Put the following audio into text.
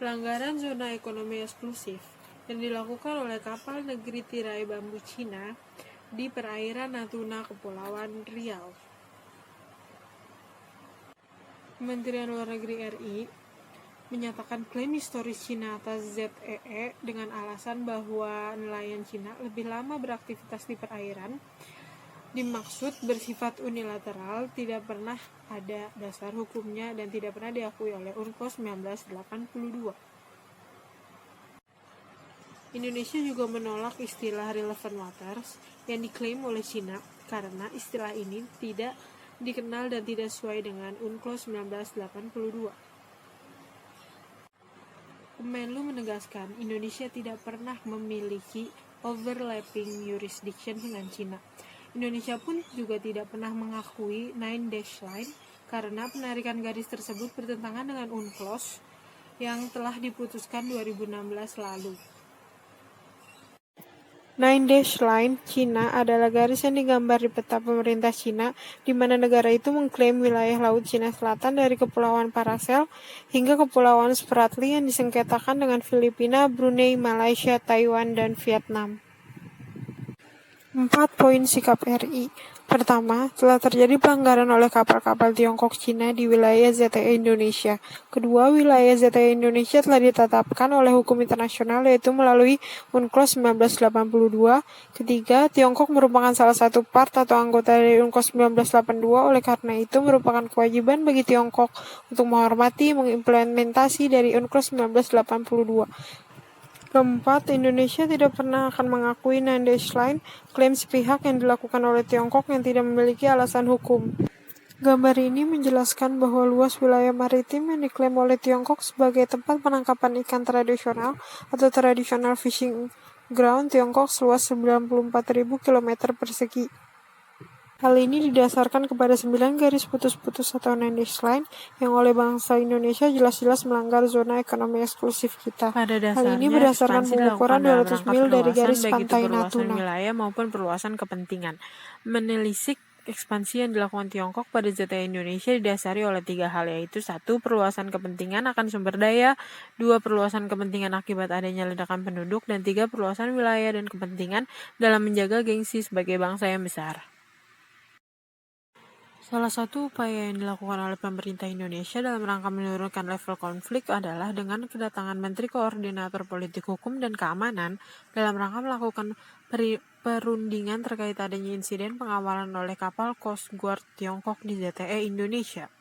Pelanggaran zona ekonomi eksklusif yang dilakukan oleh kapal negeri tirai bambu Cina di perairan Natuna, Kepulauan Riau. Kementerian Luar Negeri RI menyatakan klaim historis Cina atas ZEE dengan alasan bahwa nelayan Cina lebih lama beraktivitas di perairan dimaksud bersifat unilateral, tidak pernah ada dasar hukumnya dan tidak pernah diakui oleh UNCLOS 1982. Indonesia juga menolak istilah relevant waters yang diklaim oleh Cina karena istilah ini tidak dikenal dan tidak sesuai dengan UNCLOS 1982. Kemenlu menegaskan Indonesia tidak pernah memiliki overlapping jurisdiction dengan Cina. Indonesia pun juga tidak pernah mengakui Nine Dash Line karena penarikan garis tersebut bertentangan dengan UNCLOS yang telah diputuskan 2016 lalu. Nine Dash Line Cina adalah garis yang digambar di peta pemerintah Cina, di mana negara itu mengklaim wilayah Laut Cina Selatan dari Kepulauan Paracel hingga Kepulauan Spratly yang disengketakan dengan Filipina, Brunei, Malaysia, Taiwan, dan Vietnam. 4 poin sikap RI. Pertama, telah terjadi pelanggaran oleh kapal-kapal Tiongkok Cina di wilayah ZEE Indonesia. Kedua, wilayah ZEE Indonesia telah ditetapkan oleh hukum internasional yaitu melalui UNCLOS 1982. Ketiga, Tiongkok merupakan salah satu part atau anggota dari UNCLOS 1982, oleh karena itu merupakan kewajiban bagi Tiongkok untuk menghormati mengimplementasi dari UNCLOS 1982. Keempat, Indonesia tidak pernah akan mengakui Nine Dash Line, klaim sepihak yang dilakukan oleh Tiongkok yang tidak memiliki alasan hukum. Gambar ini menjelaskan bahwa luas wilayah maritim yang diklaim oleh Tiongkok sebagai tempat penangkapan ikan tradisional atau traditional fishing ground Tiongkok seluas 94.000 km persegi. Hal ini didasarkan kepada 9 garis putus-putus atau Nine Dash Line yang oleh bangsa Indonesia jelas-jelas melanggar zona ekonomi eksklusif kita. Hal ini berdasarkan pengukuran 200 mil dari garis pantai Natuna. Wilayah maupun perluasan kepentingan. Menelisik ekspansi yang dilakukan Tiongkok pada ZEE Indonesia didasari oleh 3 hal, yaitu 1. Perluasan kepentingan akan sumber daya, 2. Perluasan kepentingan akibat adanya ledakan penduduk, dan 3. Perluasan wilayah dan kepentingan dalam menjaga gengsi sebagai bangsa yang besar. Salah satu upaya yang dilakukan oleh pemerintah Indonesia dalam rangka menurunkan level konflik adalah dengan kedatangan Menteri Koordinator Politik Hukum dan Keamanan dalam rangka melakukan perundingan terkait adanya insiden pengawalan oleh kapal Coast Guard Tiongkok di ZEE Indonesia.